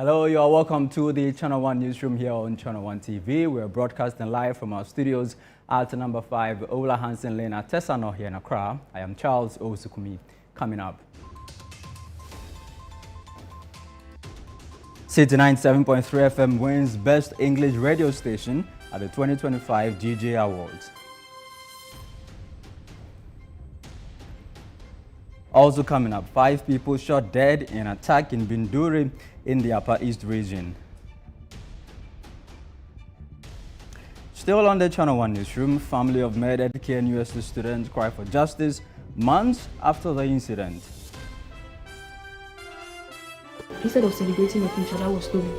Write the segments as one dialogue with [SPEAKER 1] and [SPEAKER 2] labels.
[SPEAKER 1] Hello, you are welcome to the Channel 1 Newsroom here on Channel 1 TV. We are broadcasting live from our studios at number 5 Ola Hansen Lane at Tesano here in Accra. I am Charles Osukumi. Coming up. City 97.3 FM wins Best English Radio Station at the 2025 DJ Awards. Also coming up, 5 people shot dead in attack in Binduri in the Upper East region. Still on the Channel 1 Newsroom, family of murdered KNUST students cry for justice months after the incident.
[SPEAKER 2] Instead of celebrating a future that was stolen,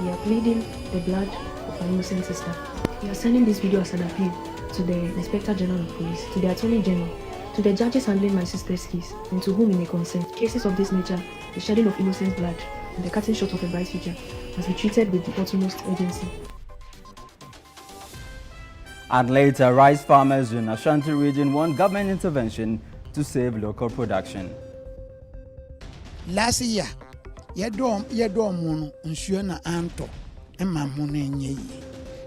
[SPEAKER 2] we are pleading the blood of our innocent sister. We are sending this video as an appeal to the Inspector General of Police, to the Attorney General, to the judges handling my sister's case, and to whom it may concern. Cases of this nature, the shedding of innocent blood, and the cutting short of a bright future must be treated with the utmost urgency.
[SPEAKER 1] And later, rice farmers in Ashanti region want government intervention to save local production.
[SPEAKER 3] Last year, yedom mono nsuo na anto emma mono enye yi.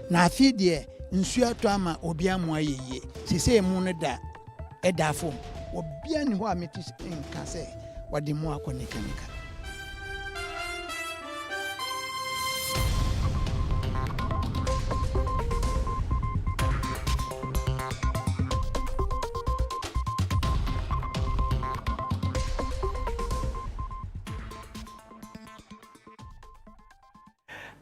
[SPEAKER 3] Na afi de nsuo to ama obi amu ayeye. Sese mu no da eda fom. Obi ani ho ameti nka se wade mu akonika.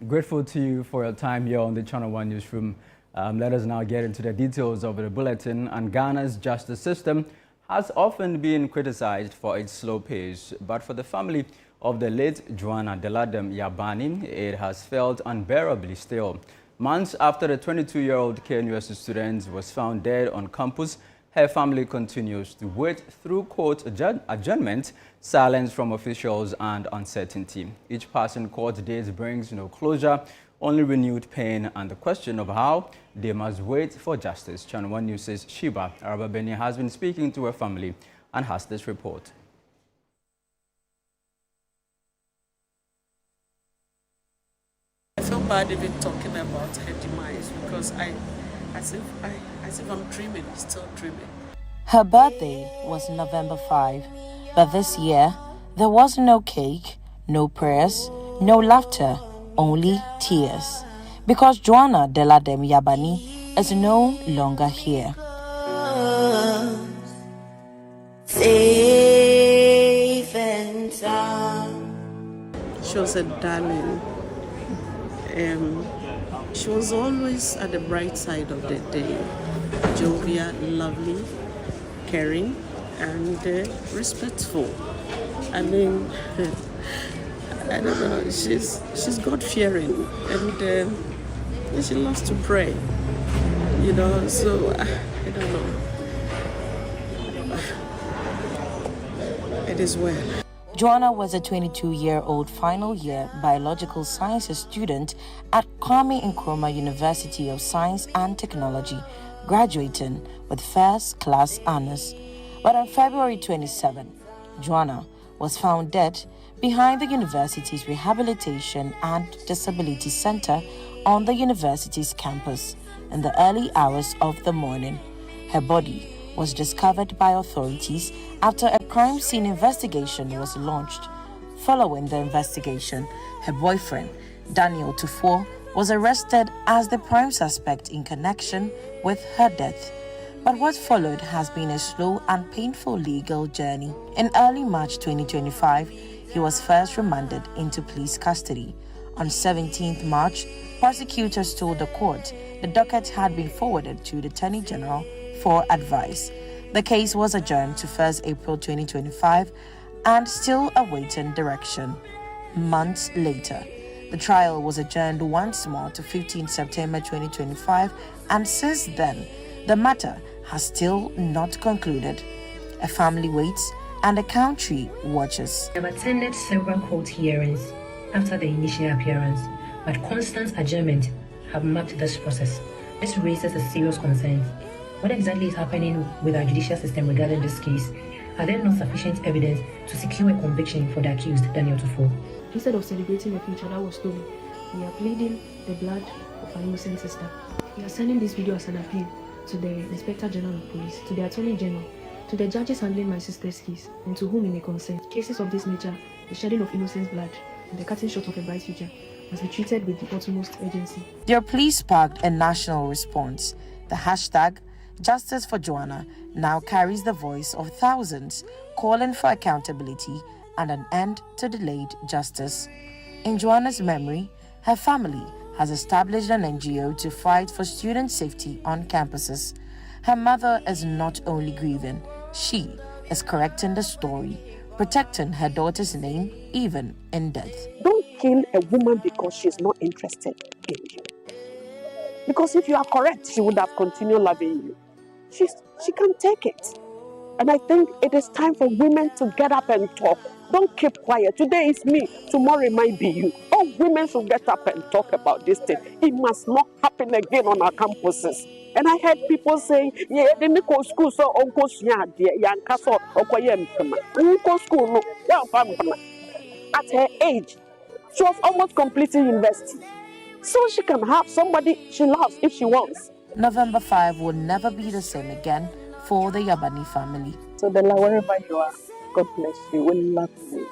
[SPEAKER 1] Grateful to you for your time here on the Channel 1 Newsroom. Let us now get into the details of the bulletin. And Ghana's justice system has often been criticized for its slow pace. But for the family of the late Joanna Deladem Yabani, it has felt unbearably still. Months after the 22-year-old KNUST student was found dead on campus, her family continues to wait through court adjournment, silence from officials, and uncertainty. Each passing court date brings no closure, only renewed pain, and the question of how they must wait for justice. Channel 1 News' Shiba Arababeni has been speaking to her family and has this report.
[SPEAKER 4] I feel bad even talking about her demise because as if I'm dreaming, still dreaming.
[SPEAKER 5] Her birthday was November 5, but this year there was no cake, no prayers, no laughter, only tears. Because Joanna Deladem Yabani is no longer here.
[SPEAKER 4] Safe and sound. She was a darling. She was always at the bright side of the day. Jovial, lovely, caring, and respectful. I mean, I don't know, she's God-fearing, and she loves to pray, you know, so I don't know. It is well.
[SPEAKER 5] Joanna was a 22-year-old final-year biological sciences student at Kwame Nkrumah University of Science and Technology, graduating with first-class honors. But on February 27, Joanna was found dead behind the university's Rehabilitation and Disability Center on the university's campus in the early hours of the morning. Her body was discovered by authorities after a crime scene investigation was launched. Following the investigation, her boyfriend, Daniel Tufo, was arrested as the prime suspect in connection with her death. But what followed has been a slow and painful legal journey. In early March 2025, he was first remanded into police custody. On 17th March, prosecutors told the court the docket had been forwarded to the Attorney General for advice. The case was adjourned to 1st April 2025 and still awaiting direction. Months later, the trial was adjourned once more to 15 September 2025, and since then, the matter has still not concluded. A family waits and the country watches.
[SPEAKER 2] I've attended several court hearings after the initial appearance, but constant adjournment have marked this process. This raises a serious concern. What exactly is happening with our judicial system regarding this case?
[SPEAKER 6] are there not sufficient evidence to secure a conviction for the accused, Daniel Tufo?
[SPEAKER 2] Instead of celebrating a future that was stolen, we are pleading the blood of our innocent sister. We are sending this video as an appeal to the Inspector General of Police, to the Attorney General, to the judges handling my sister's case, and to whom it may concern. Cases of this nature, the shedding of innocent blood, and the cutting short of a bright future, must be treated with the utmost urgency.
[SPEAKER 5] Their plea sparked a national response. The hashtag Justice for Joanna now carries the voice of thousands calling for accountability and an end to delayed justice. In Joanna's memory, her family has established an NGO to fight for student safety on campuses. Her mother is not only grieving, she is correcting the story, protecting her daughter's name even in death.
[SPEAKER 7] Don't kill a woman because she's not interested in you. Because if you are correct, she would have continued loving you. She can take it. And I think it is time for women to get up and talk. Don't keep quiet. Today is me, tomorrow it might be you. All women should get up and talk about this thing. It must not happen again on our campuses. And I heard people saying, yeah, they make school so uncle school no. At her age, she was almost completing university. So she can have somebody she loves if she wants.
[SPEAKER 5] November 5 will never be the same again for the Yabani family.
[SPEAKER 7] So Bella, wherever you are, God bless you. We love you.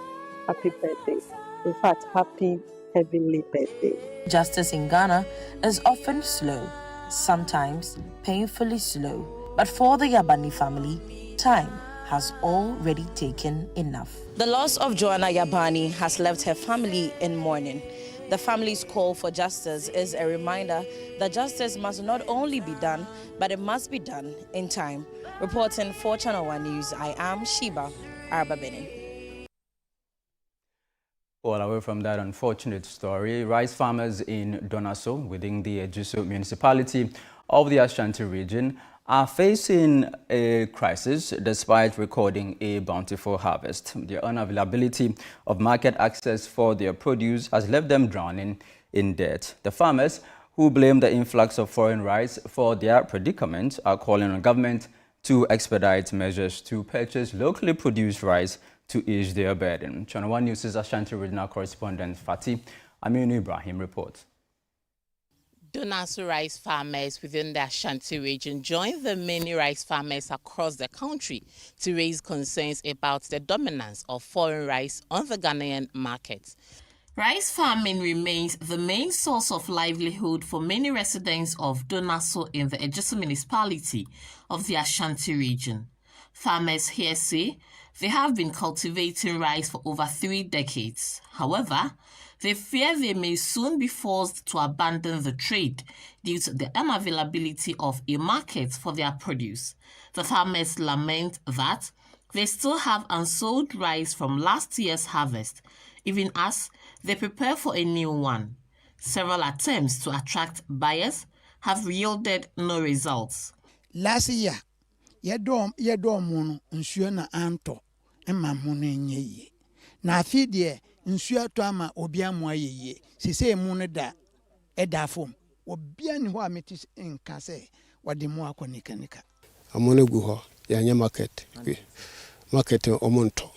[SPEAKER 7] Happy birthday. In fact, happy heavenly birthday.
[SPEAKER 5] Justice in Ghana is often slow, sometimes painfully slow. But for the Yabani family, time has already taken enough. The loss of Joanna Yabani has left her family in mourning. The family's call for justice is a reminder that justice must not only be done, but it must be done in time. Reporting for Channel 1 News, I am Sheba Arbabini.
[SPEAKER 1] Well, away from that unfortunate story, rice farmers in Donaso, within the Ejiso municipality of the Ashanti region, are facing a crisis despite recording a bountiful harvest. The unavailability of market access for their produce has left them drowning in debt. The farmers, who blame the influx of foreign rice for their predicament, are calling on government to expedite measures to purchase locally produced rice to ease their burden. Channel 1 News' Ashanti regional correspondent Fatih Aminu Ibrahim reports.
[SPEAKER 8] Donaso rice farmers within the Ashanti region joined the many rice farmers across the country to raise concerns about the dominance of foreign rice on the Ghanaian market. Rice farming remains the main source of livelihood for many residents of Donaso in the Ejiso municipality of the Ashanti region. Farmers here say they have been cultivating rice for over 3 decades. However, they fear they may soon be forced to abandon the trade due to the unavailability of a market for their produce. The farmers lament that they still have unsold rice from last year's harvest, even as they prepare for a new one. Several attempts to attract buyers have yielded no results.
[SPEAKER 3] Last year, yedom mono nsuo na anto emma mono enye na afidie nsuo to ama obi amoa yeye sese mu no da edafom obi ani ho ameti nka se wode mu akonika
[SPEAKER 9] amone gu ho ya nya market omonto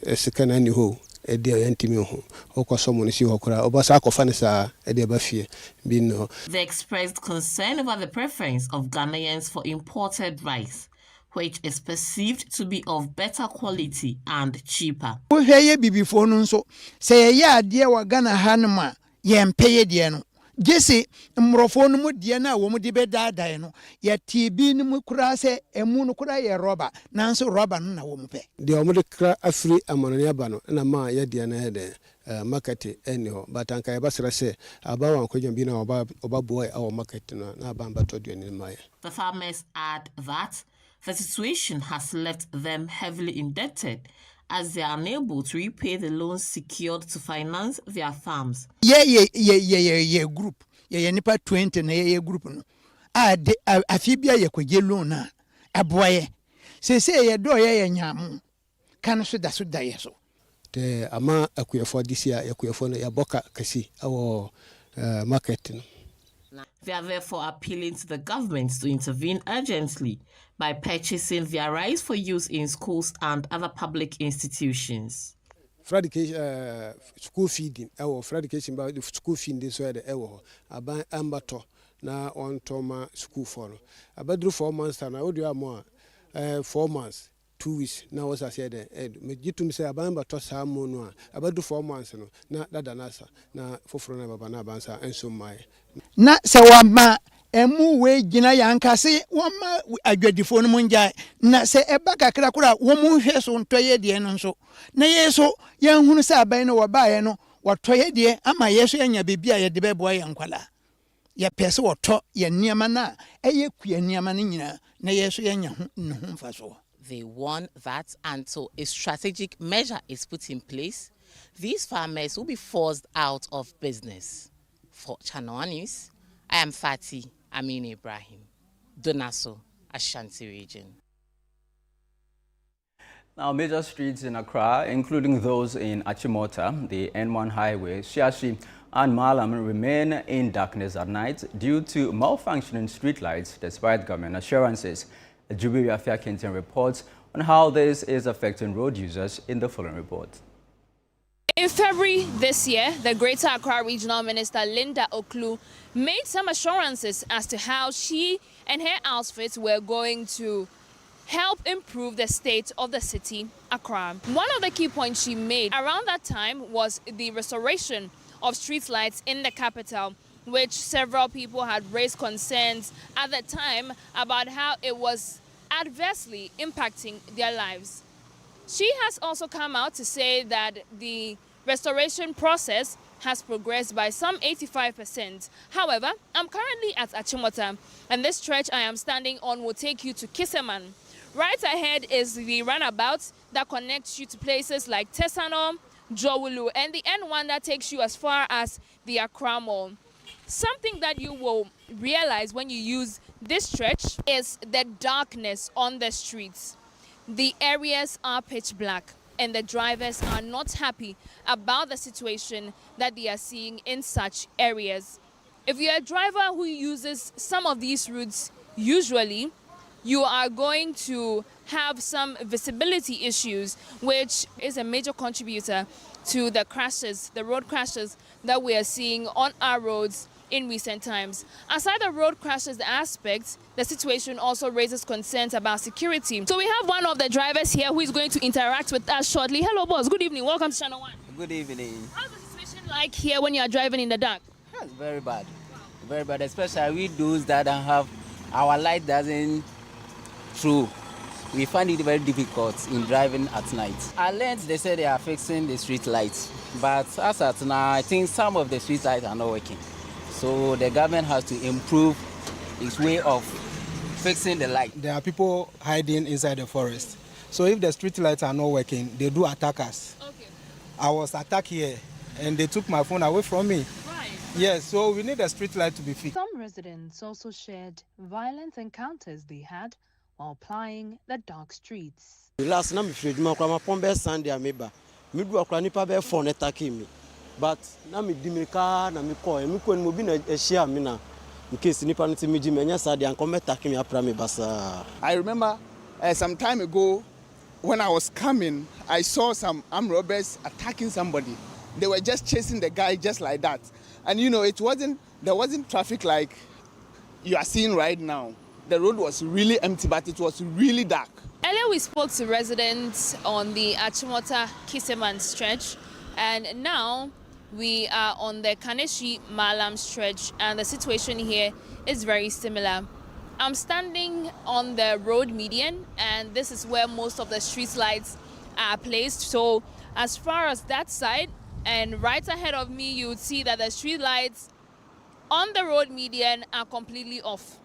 [SPEAKER 9] esikana ni ho edi ayantimi ho okoso mo ni si hokora obasa akofa ne sa edi abafie bi no.
[SPEAKER 8] They expressed concern over the preference of Ghanaians for imported rice, which is perceived to be of better quality and cheaper.
[SPEAKER 3] Wo hweye bibifo no nso se ye ade wa Ghana hanma ye mpeye de no gese mrofo no mu de na wo mu de bedaadan no ye tibi no mu kura se emu no kura ye roba nanso roba no na wo mu pe
[SPEAKER 9] de o mu de kra afri amanoni aba no na ma ye de na he de market eni ho batanka ye basra se abawa nkodwon bi na oba boy awo market no na bamba to de ni ma ye.
[SPEAKER 8] The farmers add that the situation has left them heavily indebted as they are unable to repay the loans secured to finance their farms.
[SPEAKER 3] Ye group. Ye nipa 20 na ye group no. Afibia ye kwaje loan na aboye. Se ye do ye nyamu. Kan so da ye so.
[SPEAKER 9] Te ama akuyefo disia yakuyefo no ya boka kasi awo market no.
[SPEAKER 8] They are therefore appealing to the government to intervene urgently by purchasing their rice for use in schools and other public institutions.
[SPEAKER 9] School feeding, education about the school feeding this way the about ambato na on toma school for about 4 months and I would do more 4 months 2 weeks now was I said me jitum say abamba to samo no about 4 months no na dada nasa na foforo na baba na bansa enso mai
[SPEAKER 3] na se wama emu we gina yankase wama adwadifo no munja na se eba kakra kura wo mu hwe so ntoye de no nso na yeso yanhunu se aban no wobae no wotoye de ama yeso anya bebia ye de bebo yankwala ye pese woto ye niama na eye kua niama no nyina na yeso yanya hu mfaso.
[SPEAKER 8] They warn that until a strategic measure is put in place, these farmers will be forced out of business. For Channel One News, I am Fatih Amin Ibrahim, Donaso, Ashanti region.
[SPEAKER 1] Now, major streets in Accra, including those in Achimota, the N1 highway, Shiashi and Malam remain in darkness at night due to malfunctioning streetlights despite government assurances. Jubilee Afia Kenton reports on how this is affecting road users in the following report.
[SPEAKER 10] In February this year, the Greater Accra Regional Minister Linda Oklu made some assurances as to how she and her outfit were going to help improve the state of the city, Accra. One of the key points she made around that time was the restoration of streetlights in the capital, which several people had raised concerns at the time about how it was adversely impacting their lives. She has also come out to say that the restoration process has progressed by some 85%. However, I'm currently at Achimota, and this stretch I am standing on will take you to Kiseman. Right ahead is the runabout that connects you to places like Tesano, Jowulu, and the N1 that takes you as far as the Accra Mall. Something that you will realize when you use this stretch is the darkness on the streets. The areas are pitch black, and the drivers are not happy about the situation that they are seeing in such areas. If you're a driver who uses some of these routes usually, you are going to have some visibility issues, which is a major contributor to the crashes, the road crashes that we are seeing on our roads in recent times. Aside the road crashes aspect, the situation also raises concerns about security. So we have one of the drivers here who is going to interact with us shortly. Hello, boss. Good evening. Welcome to Channel One.
[SPEAKER 11] Good evening.
[SPEAKER 10] How's the situation like here when you are driving in the dark?
[SPEAKER 11] It's very bad. Very bad, especially we those that don't have our light doesn't through. We find it very difficult in driving at night. I learned they said they are fixing the street lights, but as at now, I think some of the street lights are not working. So the government has to improve its way of fixing the light.
[SPEAKER 12] There are people hiding inside the forest. So if the street lights are not working, they do attack us.
[SPEAKER 10] Okay.
[SPEAKER 12] I was attacked here and they took my phone away from me.
[SPEAKER 10] Right.
[SPEAKER 12] Yes, so we need a street light to be fixed.
[SPEAKER 13] Some residents also shared violent encounters they had while plying the dark streets.
[SPEAKER 14] Last night, my pombe Sunday ameba. Me do akra nipa be phone attacking me. But na me di me car na me call me ko mo bi na ehia me na in case nipa no ti me di me nya sa dey come attack me apra me basa.
[SPEAKER 15] I remember some time ago when I was coming, I saw some armed robbers attacking somebody. They were just chasing the guy just like that. And you know, there wasn't traffic like you are seeing right now. The road was really empty, but it was really dark.
[SPEAKER 10] Earlier we spoke to residents on the Achimota Kiseman stretch, and now we are on the Kaneshi Malam stretch, and the situation here is very similar. I'm standing on the road median, and this is where most of the street lights are placed. So as far as that side, and right ahead of me, you would see that the street lights on the road median are completely off.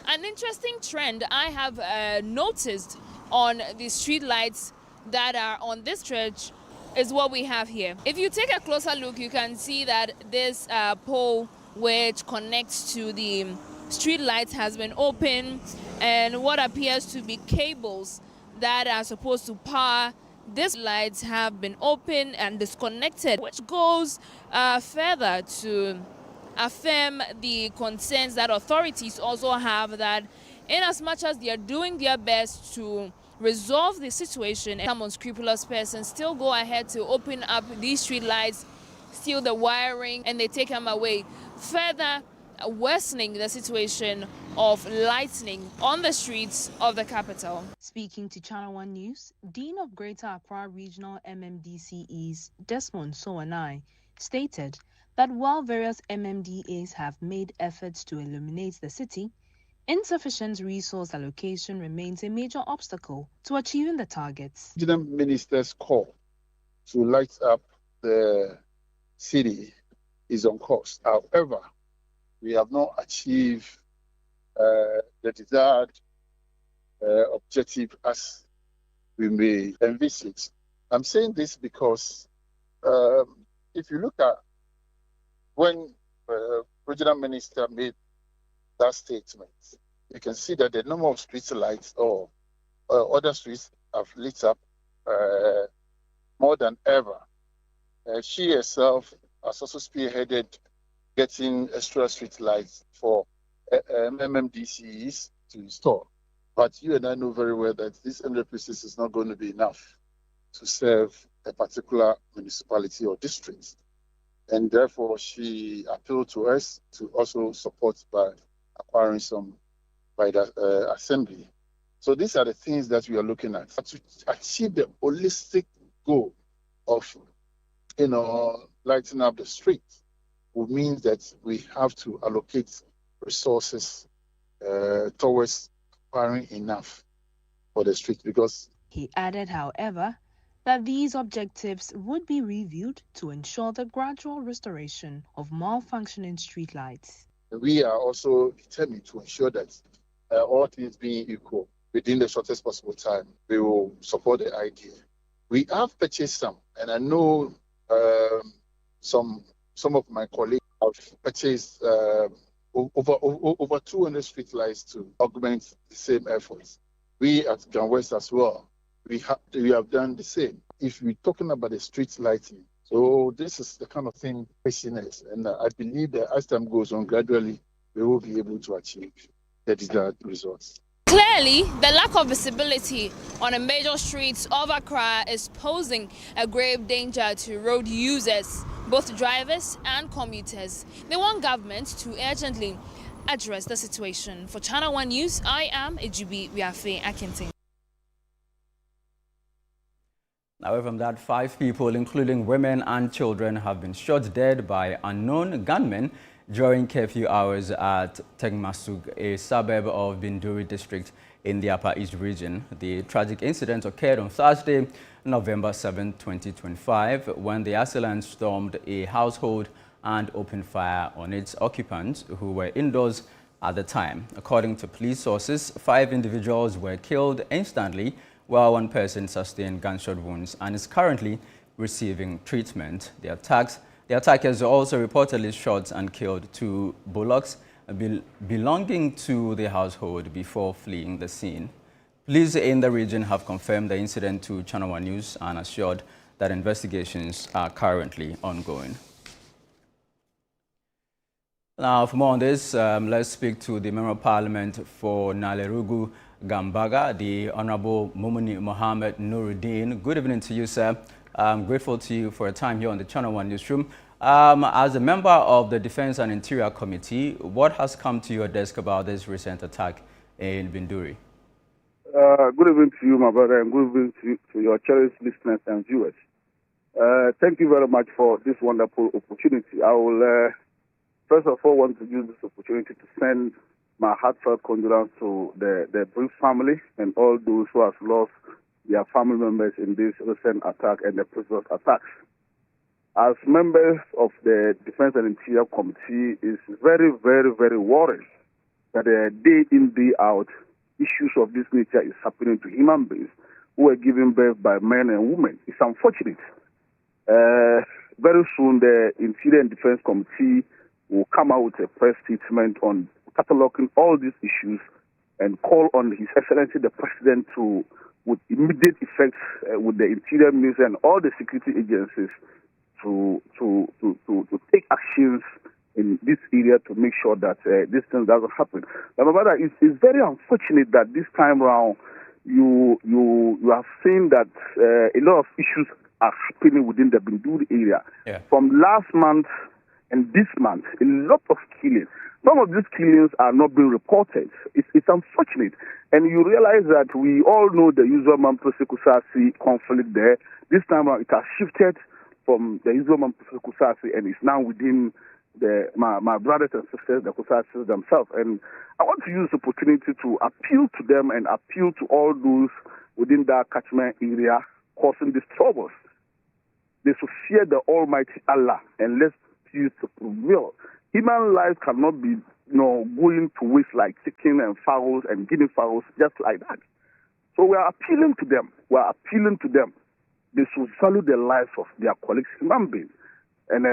[SPEAKER 10] An interesting trend I have noticed on the street lights that are on this stretch is what we have here. If you take a closer look, you can see that this pole which connects to the street lights has been open, and what appears to be cables that are supposed to power these lights have been open and disconnected, which goes further to affirm the concerns that authorities also have, that in as much as they are doing their best to resolve the situation, some unscrupulous persons still go ahead to open up these street lights, steal the wiring, and they take them away, further worsening the situation of lightning on the streets of the capital.
[SPEAKER 13] Speaking to Channel One News, Dean of Greater Accra Regional MMDCEs, Desmond Sowanai, stated that while various MMDAs have made efforts to illuminate the city, insufficient resource allocation remains a major obstacle to achieving the targets.
[SPEAKER 16] The minister's call to light up the city is on course. However, we have not achieved the desired objective as we may envisage. I'm saying this because if you look at when regional minister made that statement, you can see that the number of street lights or other streets have lit up more than ever. She herself has also spearheaded getting extra street lights for MMDCs to install. But you and I know very well that this 100 pieces is not going to be enough to serve a particular municipality or district. And therefore, she appealed to us to also support by acquiring some by the assembly. So these are the things that we are looking at. To achieve the holistic goal of, lighting up the street will mean that we have to allocate resources towards acquiring enough for the street, because
[SPEAKER 13] He added, however, that these objectives would be reviewed to ensure the gradual restoration of malfunctioning streetlights.
[SPEAKER 16] we are also determined to ensure that all things being equal, within the shortest possible time, we will support the idea. We have purchased some, and I know some of my colleagues have purchased over 200 street lights to augment the same efforts. We at Gan West as well, we have done the same. If we're talking about the street lighting, so this is the kind of thing facing us, and I believe that as time goes on, gradually we will be able to achieve the desired results.
[SPEAKER 10] Clearly, the lack of visibility on the major streets of Accra is posing a grave danger to road users, both drivers and commuters. They want government to urgently address the situation. For Channel One News, I am Ejubi Wiafe Akintin.
[SPEAKER 1] Away from that, 5 people, including women and children, have been shot dead by unknown gunmen during curfew hours at Tegmasug, a suburb of Binduri district in the Upper East region. The tragic incident occurred on Thursday, November 7, 2025, when the assailants stormed a household and opened fire on its occupants, who were indoors at the time. According to police sources, 5 individuals were killed instantly, while 1 person sustained gunshot wounds and is currently receiving treatment. The attackers also reportedly shot and killed 2 bullocks belonging to the household before fleeing the scene. Police in the region have confirmed the incident to Channel One News and assured that investigations are currently ongoing. Now, for more on this, let's speak to the Member of Parliament for Nalerugu Gambaga, the Honorable Mumuni Mohammed Nuruddin. Good evening to you, sir. I'm grateful to you for your time here on the Channel One Newsroom. As a member of the Defense and Interior Committee, what has come to your desk about this recent attack in Binduri?
[SPEAKER 17] Good evening to you, my brother, and good evening to your cherished listeners and viewers. Thank you very much for this wonderful opportunity. I will, first of all, want to use this opportunity to send my heartfelt condolence to the brief family and all those who have lost their family members in this recent attack and the previous attacks. As members of the Defense and Interior Committee, it's very, very, very worrying that day in, day out, issues of this nature is happening to human beings who are given birth by men and women. It's unfortunate. Very soon, the Interior and Defense Committee will come out with a press statement on cataloging all these issues and call on His Excellency the President to, with immediate effect, with the Interior Ministry and all the security agencies, to take actions in this area to make sure that this thing doesn't happen. But my brother, it's very unfortunate that this time around you have seen that a lot of issues are happening within the Binduri area.
[SPEAKER 1] Yeah.
[SPEAKER 17] From last month and this month, a lot of killings. Some of these killings are not being reported. It's unfortunate. And you realize that we all know the usual Mamprose-Kusasi conflict there. This time around, it has shifted from the usual Mamprose-Kusasi and is now within my brothers and sisters, the Kusasis themselves. And I want to use the opportunity to appeal to them and appeal to all those within that catchment area causing these troubles. They should fear the Almighty Allah and let's peace to prevail. Human life cannot be, going to waste like chicken and fowls and guinea fowls just like that. So we are appealing to them. They should value the lives of their colleagues, human beings. And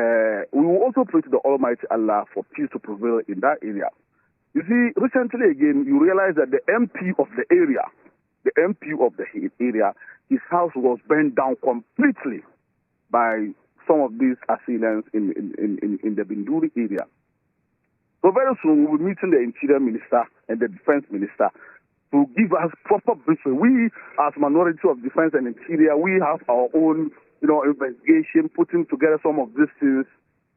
[SPEAKER 17] we will also pray to the Almighty Allah for peace to prevail in that area. You see, recently again, you realize that the MP of the area, his house was burned down completely by some of these assailants in the Binduri area. So very soon we'll be meeting the Interior Minister and the Defense Minister to give us proper briefing. We, as Minority of Defense and Interior, we have our own, investigation, putting together some of these things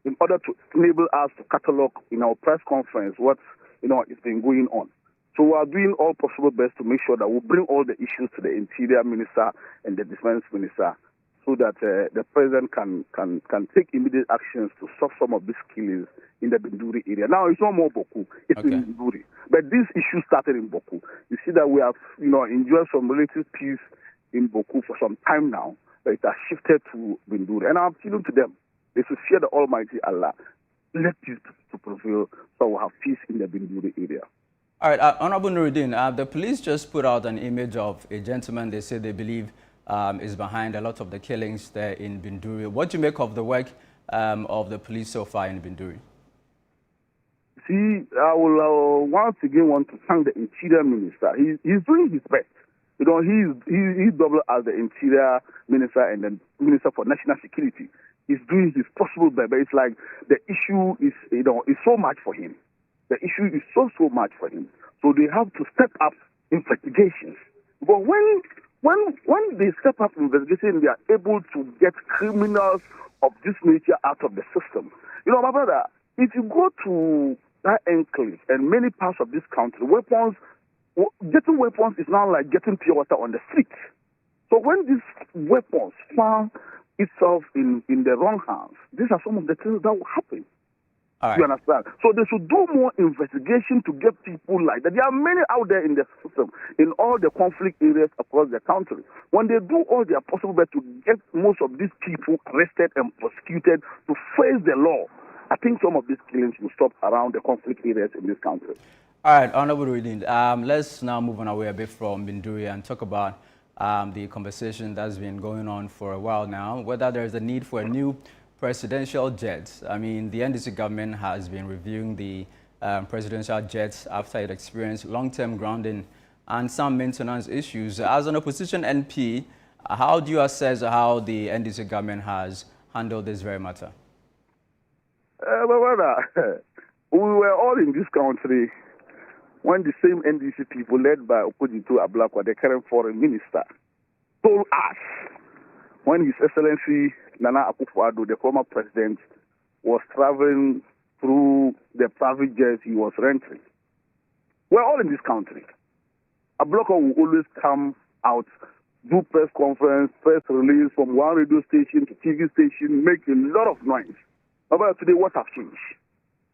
[SPEAKER 17] in order to enable us to catalog in our press conference what, is been going on. So we are doing all possible best to make sure that we bring all the issues to the Interior Minister and the Defense Minister, so that the president can take immediate actions to stop some of these killings in the Binduri area. Now, it's not more Boku, it's in Binduri. But this issue started in Boku. You see that we have, enjoyed some relative peace in Boku for some time now, but it has shifted to Binduri. And I'm appealing to them. They should fear the Almighty Allah. Let peace to prevail so we'll have peace in the Binduri area.
[SPEAKER 1] All right, Honorable Nuruddin, the police just put out an image of a gentleman they say they believe is behind a lot of the killings there in Binduri. What do you make of the work of the police so far in Binduri?
[SPEAKER 17] See, I will once again want to thank the Interior Minister. He's doing his best. He's double as the Interior Minister and the Minister for National Security. He's doing his possible best, but it's like the issue is, is so much for him. The issue is so much for him. So they have to step up investigations. But when they step up investigation, they are able to get criminals of this nature out of the system. My brother, if you go to that enclave and many parts of this country, getting weapons is now like getting pure water on the street. So when these weapons find itself in the wrong hands, these are some of the things that will happen.
[SPEAKER 1] All right.
[SPEAKER 17] You understand? So they should do more investigation to get people like that. There are many out there in the system, in all the conflict areas across the country. When they do all their possible best to get most of these people arrested and prosecuted to face the law, I think some of these killings will stop around the conflict areas in this country.
[SPEAKER 1] All right, Honorable Nuruddin, let's now move on away a bit from Binduri and talk about the conversation that's been going on for a while now, whether there's a need for a new presidential jet. I mean, the NDC government has been reviewing the presidential jets after it experienced long-term grounding and some maintenance issues. As an opposition NP, how do you assess how the NDC government has handled this very matter?
[SPEAKER 17] We were all in this country when the same NDC people led by Okudzeto Ablakwa, the current foreign minister, told us when His Excellency Nana Akufo-Addo, the former president, was traveling through the private jets he was renting. We're all in this country. Ablakwa will always come out, do press conference, press release from one radio station to TV station, make a lot of noise. But today, what has changed?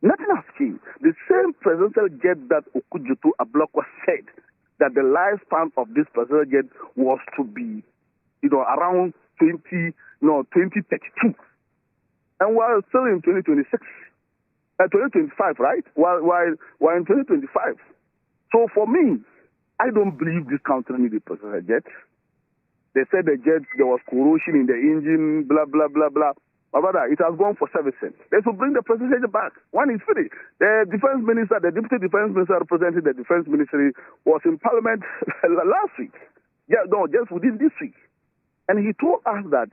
[SPEAKER 17] Nothing has changed. The same presidential jet that Okudzeto Ablakwa said that the lifespan of this presidential jet was to be, around 2032. And we're still in 2026. 2025, right? While we're in 2025. So for me, I don't believe this country needs a presidential jet. They said the jet, there was corrosion in the engine, blah, blah, blah, blah. But brother, it has gone for servicing. They should bring the presidential jet back. When it's finished, the defense minister, the deputy defense minister representing the defense ministry was in parliament last week. Just within this week. And he told us that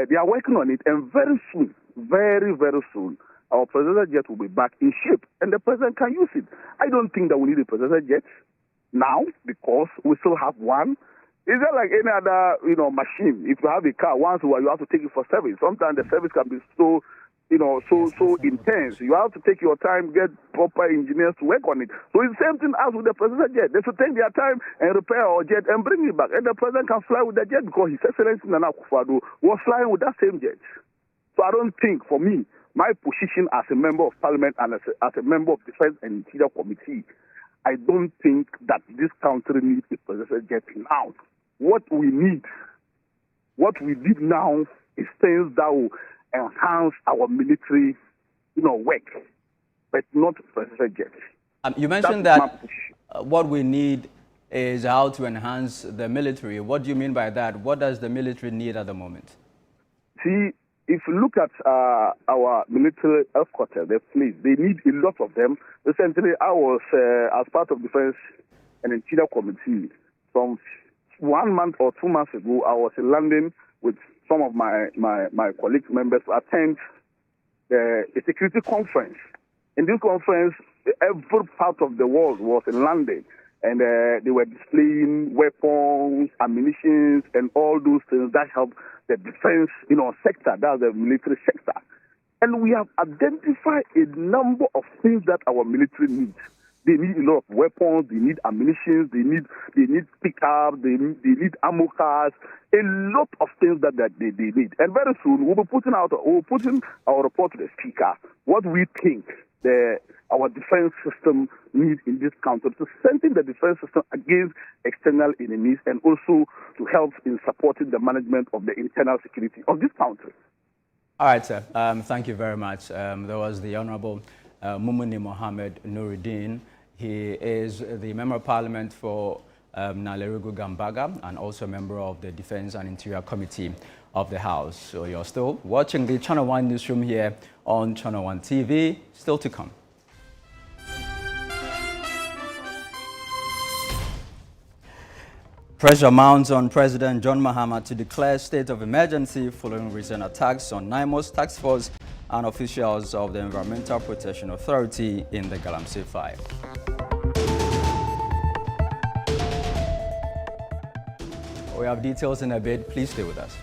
[SPEAKER 17] they are working on it, and very soon, very, very soon, our presidential jet will be back in shape and the president can use it. I don't think that we need a presidential jet now because we still have one. Is that like any other, machine? If you have a car, once in a while you have to take it for service. Sometimes the service can be so intense. You have to take your time, get proper engineers to work on it. So it's the same thing as with the presidential jet. They should take their time and repair our jet and bring it back. And the president can fly with the jet because His Excellency Nana Akufo-Addo was flying with that same jet. So I don't think, for me, my position as a member of parliament and as a member of Defense and Interior Committee, I don't think that this country needs a presidential jet now. What we need now is things that will enhance our military, work, but not presidential jets.
[SPEAKER 1] You mentioned that what we need is how to enhance the military. What do you mean by that? What does the military need at the moment?
[SPEAKER 17] See, if you look at our military headquarters, the police, they need a lot of them. Recently, I was, as part of Defense and Interior Committee, from 1 month or 2 months ago, I was in London with some of my colleague members to attend a security conference. In this conference, every part of the world was in London, and they were displaying weapons, ammunition, and all those things that help the defense, sector, that's the military sector. And we have identified a number of things that our military needs. They need a lot of weapons, they need ammunition, they need pickups, they need ammo cars, a lot of things that they need. And very soon we'll be putting our report to the speaker what we think our defense system needs in this country to strengthen the defense system against external enemies and also to help in supporting the management of the internal security of this country.
[SPEAKER 1] All right, sir. Thank you very much. There was the Honorable Mumuni Mohammed Nuruddin. He is the Member of Parliament for Nalerugu Gambaga and also a member of the Defense and Interior Committee of the House. So you're still watching the Channel 1 Newsroom here on Channel 1 TV. Still to come. Pressure mounts on President John Mahama to declare state of emergency following recent attacks on NIMO's task force and officials of the Environmental Protection Authority in the Galamsey fire. We have details in a bit. Please stay with us.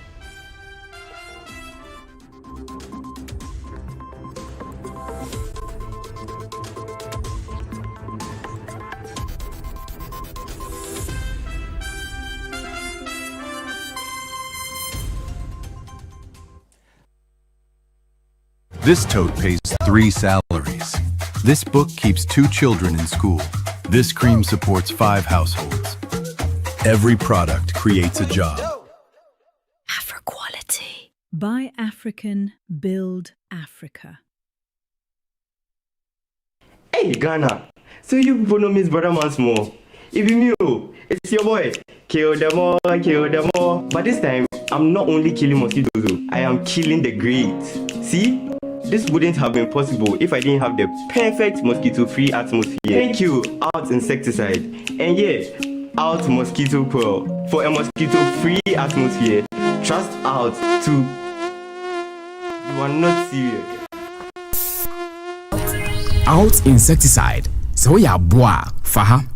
[SPEAKER 18] This tote pays 3 salaries. This book keeps 2 children in school. This cream supports 5 households. Every product creates a job.
[SPEAKER 19] Afro-quality. Buy African, build Africa.
[SPEAKER 20] Hey, Ghana. So you people know Miss Brother once more. If you knew, it's your boy. Kill them all, kill them all. But this time, I'm not only killing mosquitoes, I am killing the greats. See? This wouldn't have been possible if I didn't have the perfect mosquito-free atmosphere. Thank you, Out Insecticide. And yeah, Out Mosquito Coil. For a mosquito-free atmosphere, trust Out to... You are not serious.
[SPEAKER 21] Out Insecticide. So ya boa, faha.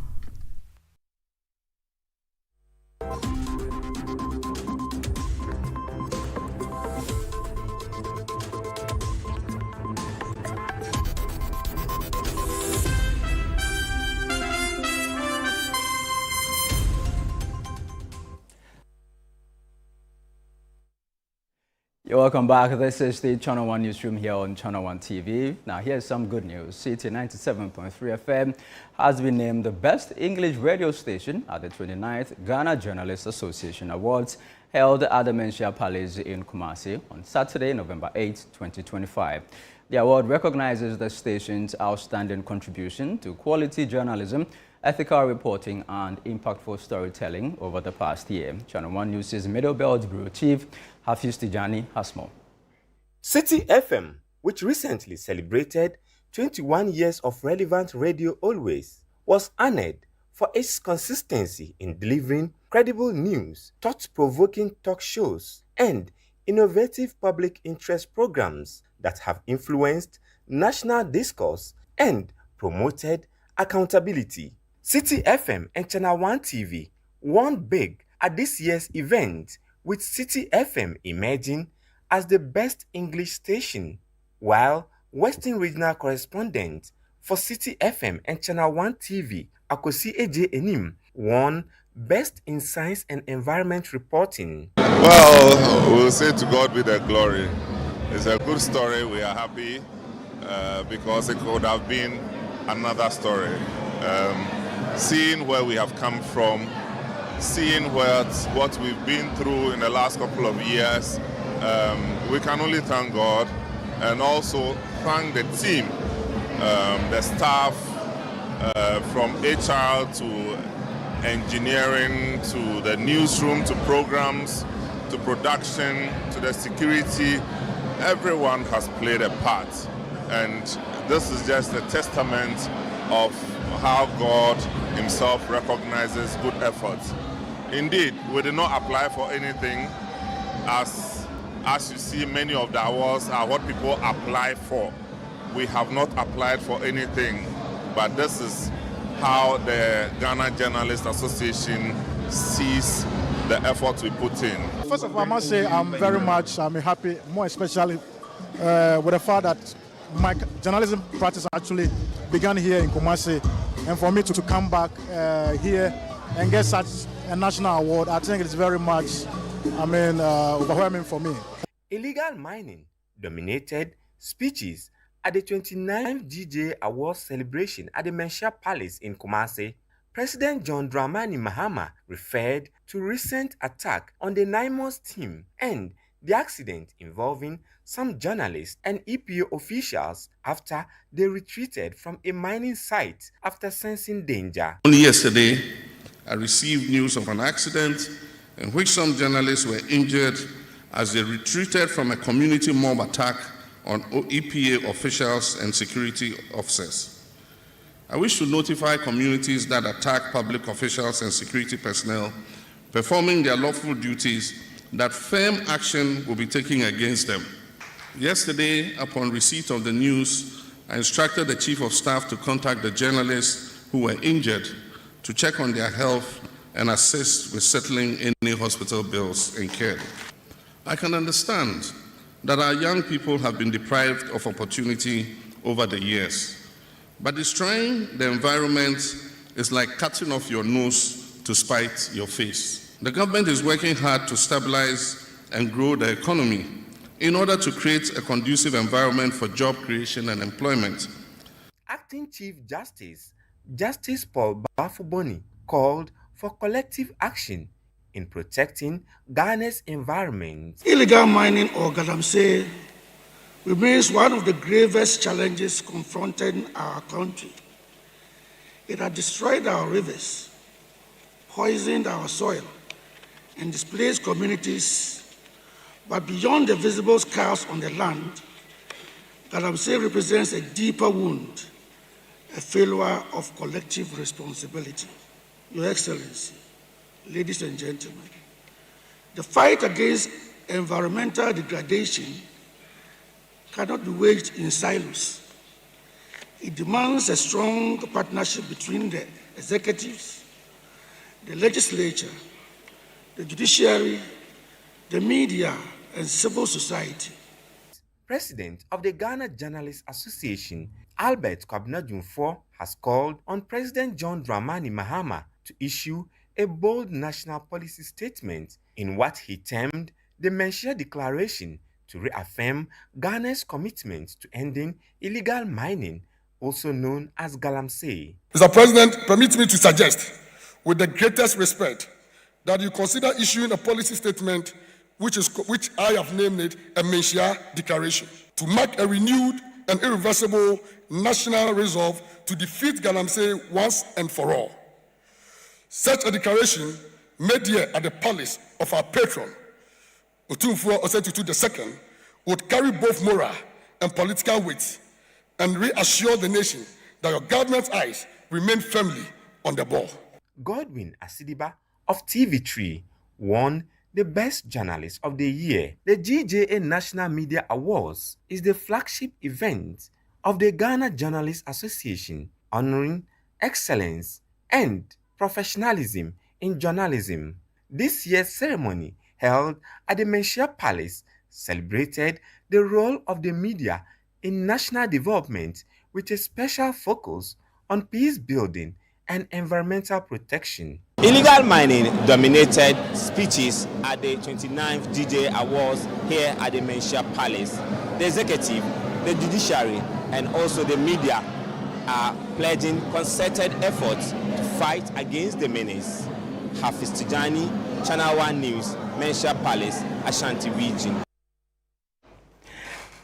[SPEAKER 1] You're welcome back. This is the Channel 1 Newsroom here on Channel 1 TV. Now, here's some good news. City 97.3 FM has been named the best English radio station at the 29th Ghana Journalists Association Awards held at the Menchia Palace in Kumasi on Saturday, November 8, 2025. The award recognizes the station's outstanding contribution to quality journalism, ethical reporting and impactful storytelling over the past year. Channel 1 News' Middle Belt Bureau Chief Hafiz Tijani has more.
[SPEAKER 22] City FM, which recently celebrated 21 years of relevant radio always, was honored for its consistency in delivering credible news, thought-provoking talk shows, and innovative public interest programs that have influenced national discourse and promoted accountability. City FM and Channel One TV won big at this year's event, with City FM emerging as the best English station, while Western Regional Correspondent for City FM and Channel One TV, Akosi Eje Enim, won Best in Science and Environment Reporting.
[SPEAKER 4] Well, we'll say to God be the glory. It's a good story. We are happy because it could have been another story. Seeing where we have come from, seeing what we've been through in the last couple of years, we can only thank God and also thank the team, the staff, from HR to engineering to the newsroom to programs to production to the security. Everyone has played a part, and this is just a testament of how God himself recognizes good efforts. Indeed, we did not apply for anything. As you see, many of the awards are what people apply for. We have not applied for anything, but this is how the Ghana Journalists Association sees the efforts we put in.
[SPEAKER 6] First of all, I must say I'm happy, more especially with the fact that my journalism practice actually began here in Kumasi, and for me to come back here and get such a national award, I think it's very much, overwhelming for me.
[SPEAKER 22] Illegal mining dominated speeches at the 29th GJ Awards celebration at the Menchia Palace in Kumasi. President John Dramani Mahama referred to recent attack on the NIMOS team and the accident involving some journalists and EPO officials after they retreated from a mining site after sensing danger.
[SPEAKER 23] Only yesterday, I received news of an accident in which some journalists were injured as they retreated from a community mob attack on EPA officials and security officers. I wish to notify communities that attack public officials and security personnel performing their lawful duties that firm action will be taken against them. Yesterday, upon receipt of the news, I instructed the Chief of Staff to contact the journalists who were injured to check on their health and assist with settling any hospital bills incurred. I can understand that our young people have been deprived of opportunity over the years. But destroying the environment is like cutting off your nose to spite your face. The government is working hard to stabilize and grow the economy in order to create a conducive environment for job creation and employment.
[SPEAKER 22] Acting Chief Justice Paul Bafuboni, called for collective action in protecting Ghana's environment.
[SPEAKER 24] Illegal mining, or galamsey, remains one of the gravest challenges confronting our country. It has destroyed our rivers, poisoned our soil, and displaced communities. But beyond the visible scars on the land, galamsey represents a deeper wound, a failure of collective responsibility. Your Excellency, ladies and gentlemen, the fight against environmental degradation cannot be waged in silos. It demands a strong partnership between the executives, the legislature, the judiciary, the media, and civil society.
[SPEAKER 22] President of the Ghana Journalists Association, Albert Kwabena-Jumfor, has called on President John Dramani Mahama to issue a bold national policy statement in what he termed the Menchia Declaration to reaffirm Ghana's commitment to ending illegal mining, also known as galamsey.
[SPEAKER 25] Mr. President, permit me to suggest, with the greatest respect, that you consider issuing a policy statement which I have named it a Menchia Declaration, to mark a renewed and irreversible national resolve to defeat galamsey once and for all. Such a declaration, made here at the palace of our patron, Otumfuo Osei-Tutu II, would carry both moral and political weight and reassure the nation that your government's eyes remain firmly on the ball.
[SPEAKER 22] Godwin Asidiba of TV3 won the Best Journalist of the Year. The GJA National Media Awards is the flagship event of the Ghana Journalists Association honoring excellence and professionalism in journalism. This year's ceremony, held at the Menchia Palace, celebrated the role of the media in national development with a special focus on peace building and environmental protection. Illegal mining dominated speeches at the 29th DJ Awards here at the Menchia Palace. The executive, the judiciary, and also the media are pledging concerted efforts to fight against the menace. Hafiz Tijani, Channel 1 News, Menchia Palace, Ashanti Region.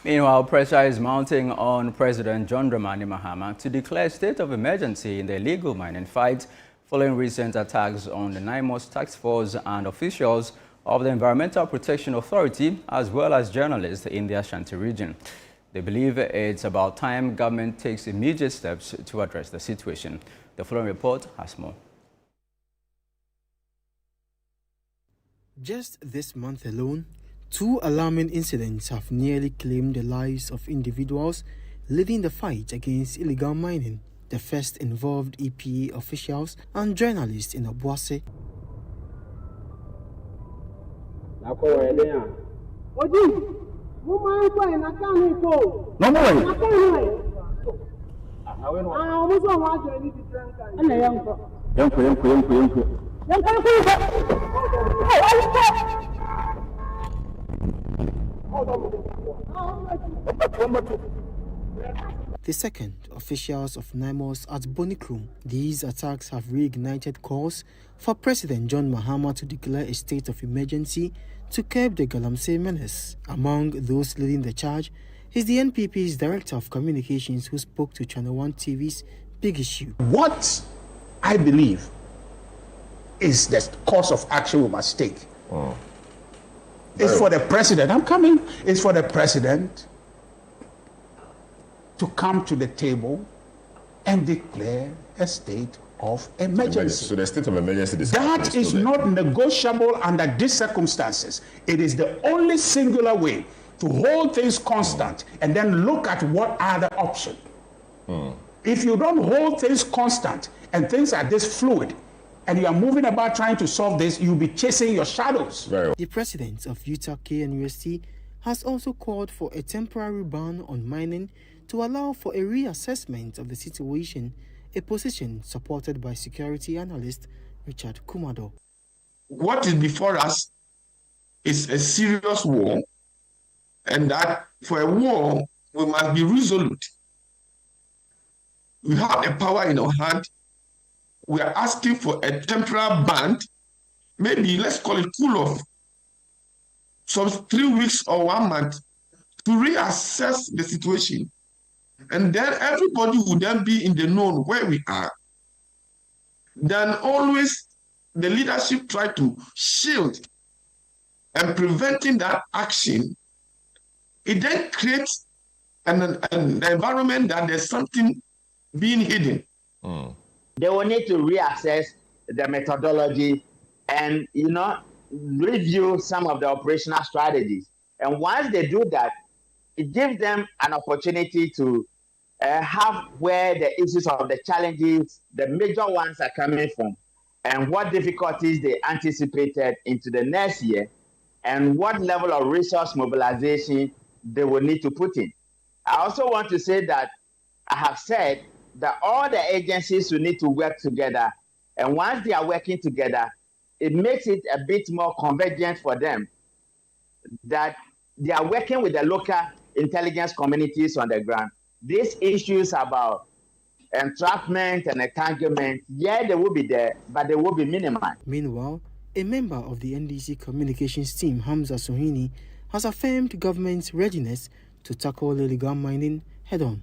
[SPEAKER 1] Meanwhile, pressure is mounting on President John Dramani Mahama to declare a state of emergency in the illegal mining fight following recent attacks on the NIMOS task force and officials of the Environmental Protection Authority, as well as journalists in the Ashanti region. They believe it's about time government takes immediate steps to address the situation. The following report has more.
[SPEAKER 2] Just this month alone, 2 alarming incidents have nearly claimed the lives of individuals leading the fight against illegal mining. The first involved EPA officials and journalists in Obuasi. The second, officials of NIMOS at Bonikrum. These attacks have reignited calls for President John Mahama to declare a state of emergency to curb the Galamsey menace. Among those leading the charge is the NPP's Director of Communications, who spoke to Channel 1 TV's Big Issue.
[SPEAKER 3] What I believe is the course of action we must take. It's for the president. I'm coming. It's for the president to come to the table and declare a state of emergency.
[SPEAKER 5] So the state of emergency
[SPEAKER 3] that is not negotiable under these circumstances. It is the only singular way to hold things constant and then look at what are the options. If you don't hold things constant and things are this fluid, and you are moving about trying to solve this, you'll be chasing your shadows.
[SPEAKER 2] The president of Utah KNUST has also called for a temporary ban on mining to allow for a reassessment of the situation, a position supported by security analyst Richard Kumado.
[SPEAKER 25] What is before us is a serious war, and that for a war, we must be resolute. We have the power in our hand. We are asking for a temporary ban, maybe let's call it cool off, some 3 weeks or 1 month to reassess the situation. And then everybody would then be in the know where we are. Then always the leadership try to shield and preventing that action. It then creates an environment that there's something being hidden.
[SPEAKER 7] They will need to reassess the methodology and, review some of the operational strategies. And once they do that, it gives them an opportunity to have where the issues of the challenges, the major ones are coming from, and what difficulties they anticipated into the next year, and what level of resource mobilization they will need to put in. I also want to say that I have said that all the agencies will need to work together. And once they are working together, it makes it a bit more convergent for them that they are working with the local intelligence communities on the ground. These issues about entrapment and entanglement, they will be there, but they will be minimized.
[SPEAKER 2] Meanwhile, a member of the NDC communications team, Hamza Sohini, has affirmed government's readiness to tackle illegal mining head-on.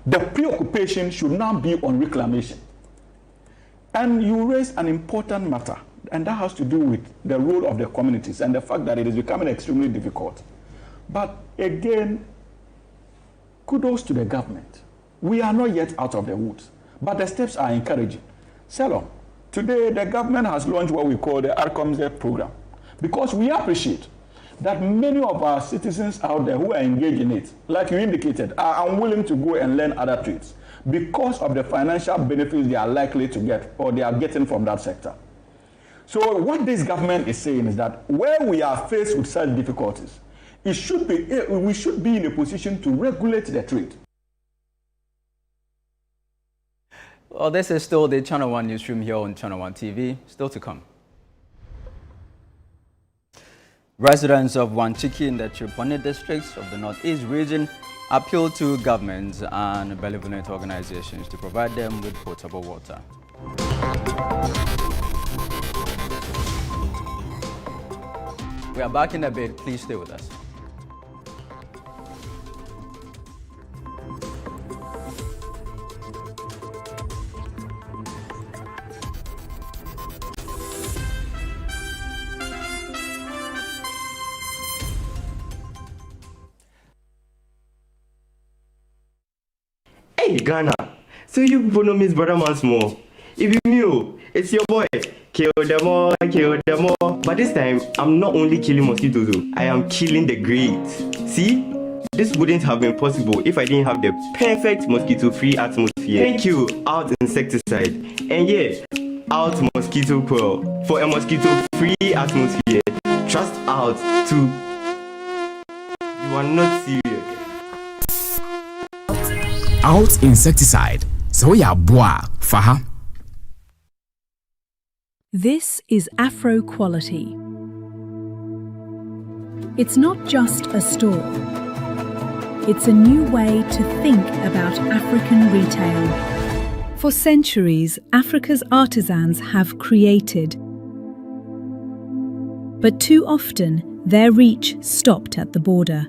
[SPEAKER 9] The preoccupation should now be on reclamation. And you raise an important matter, and that has to do with the role of the communities and the fact that it is becoming extremely difficult. But again, kudos to the government. We are not yet out of the woods, but the steps are encouraging. Salom, today the government has launched what we call the Arcomze program, because we appreciate that many of our citizens out there who are engaged in it, like you indicated, are unwilling to go and learn other trades because of the financial benefits they are likely to get or they are getting from that sector. So what this government is saying is that where we are faced with such difficulties, we should be in a position to regulate the trade.
[SPEAKER 1] Well, this is still the Channel One newsroom here on Channel One TV. Still to come. Residents of Wanchiki in the Tripoli districts of the Northeast region appeal to governments and benevolent organizations to provide them with potable water. We are back in a bit. Please stay with us.
[SPEAKER 20] Hey, Ghana. So you people know Miss Brother Once more. If you knew, it's your boy. Kill them all, kill them all. But this time, I'm not only killing mosquitoes, I am killing the great. See? This wouldn't have been possible if I didn't have the perfect mosquito-free atmosphere. Thank you, Out Insecticide. And yeah, Out Mosquito Coil for a mosquito-free atmosphere. Trust Out too. You are not serious.
[SPEAKER 21] Out Insecticide. So ya boa, faha.
[SPEAKER 19] This is Afro Quality. It's not just a store. It's a new way to think about African retail. For centuries, Africa's artisans have created. But too often, their reach stopped at the border.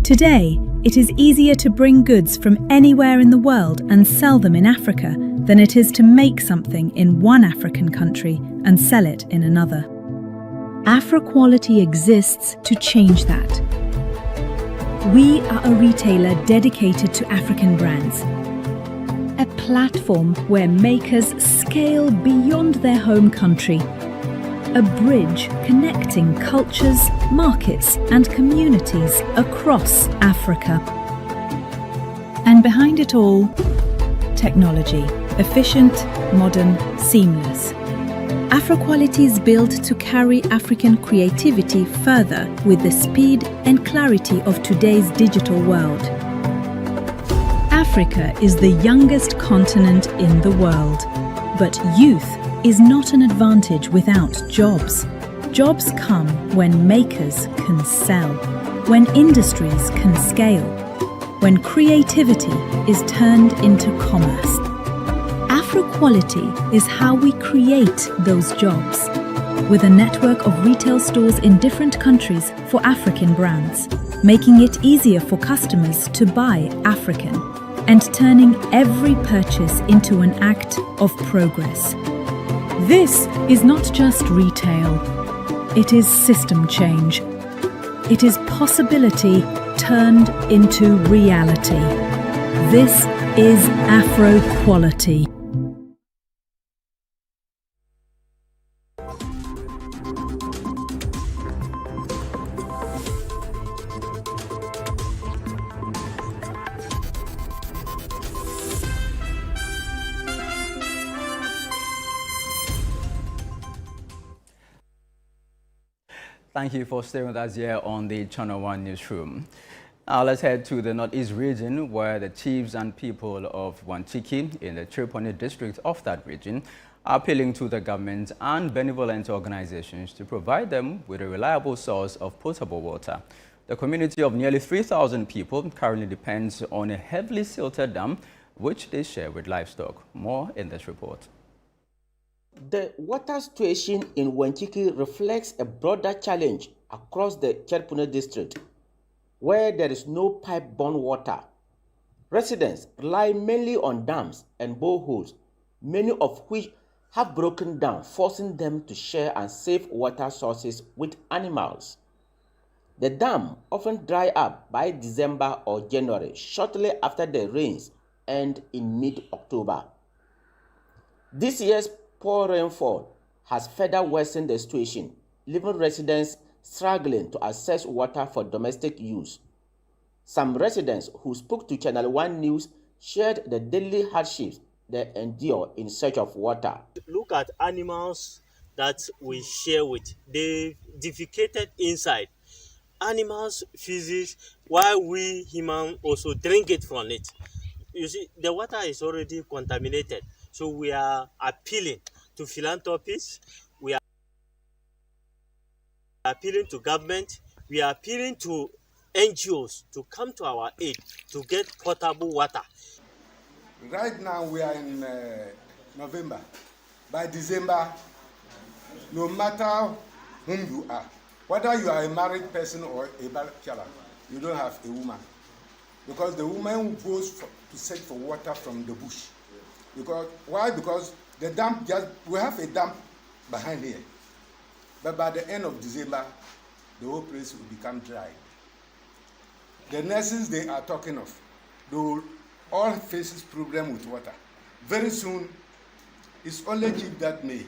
[SPEAKER 19] Today, it is easier to bring goods from anywhere in the world and sell them in Africa than it is to make something in one African country and sell it in another. Afro Quality exists to change that. We are a retailer dedicated to African brands. A platform where makers scale beyond their home country. A bridge connecting cultures, markets, and communities across Africa. And behind it all, technology. Efficient, modern, seamless. Afro Quality is built to carry African creativity further with the speed and clarity of today's digital world. Africa is the youngest continent in the world, but youth is not an advantage without jobs. Jobs come when makers can sell, when industries can scale, when creativity is turned into commerce. Afro Quality is how we create those jobs, with a network of retail stores in different countries for African brands, making it easier for customers to buy African, and turning every purchase into an act of progress. This is not just retail, it is system change. It is possibility turned into reality. This is Afro Quality.
[SPEAKER 1] Thank you for staying with us here on the Channel One newsroom. Now let's head to the Northeast region, where the chiefs and people of Wanchiki in the Tripoli district of that region are appealing to the government and benevolent organizations to provide them with a reliable source of potable water. The community of nearly 3,000 people currently depends on a heavily silted dam, which they share with livestock. More in this report.
[SPEAKER 5] The water situation in Wanchiki reflects a broader challenge across the Tripoli district, where there is no pipe-borne water. Residents rely mainly on dams and boreholes, many of which have broken down, forcing them to share and save water sources with animals. The dam often dry up by December or January, shortly after the rains end in mid-October. This year's poor rainfall has further worsened the situation, leaving residents struggling to access water for domestic use. Some residents who spoke to Channel One News shared the daily hardships they endure in search of water.
[SPEAKER 8] Look at animals that we share with. They defecated inside. Animals feces while we humans also drink it from it. You see, the water is already contaminated. So we are appealing to philanthropists, we are appealing to government, we are appealing to NGOs to come to our aid to get potable water.
[SPEAKER 11] Right now we are in November. By December, no matter whom you are, whether you are a married person or a bachelor, you don't have a woman. Because the woman goes to search for water from the bush. Why? Because the dam, we have a dam behind here. But by the end of December, the whole place will become dry. The nurses they are talking of, they will all faces problem with water. Very soon, it's only chief that may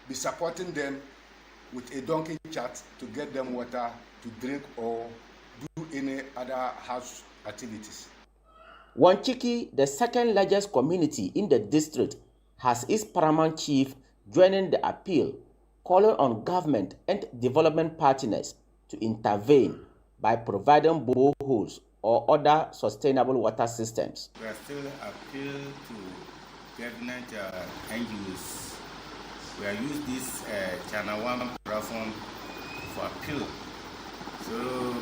[SPEAKER 11] be supporting them with a donkey cart to get them water to drink or do any other house activities.
[SPEAKER 5] Wanchiki, the second largest community in the district, has its paramount chief joining the appeal, calling on government and development partners to intervene by providing boreholes or other sustainable water systems.
[SPEAKER 12] We are still appeal to government NGOs. We are using this Channel One platform for appeal. So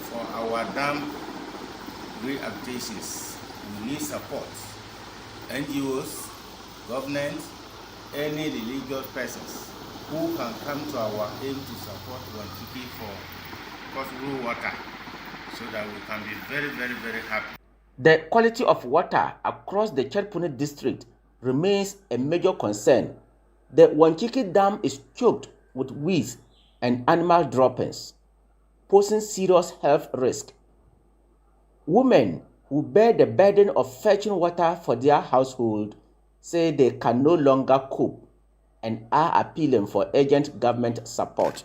[SPEAKER 12] for our dam rehabilitations, we need support. NGOs, government, any religious persons who can come to our aim to support Wanchiki for possible water, so that we can be very, very, very happy.
[SPEAKER 5] The quality of water across the Cherpune district remains a major concern. The Wanchiki Dam is choked with weeds and animal droppings, posing serious health risk. Women who bear the burden of fetching water for their household say they can no longer cope and are appealing for urgent government support.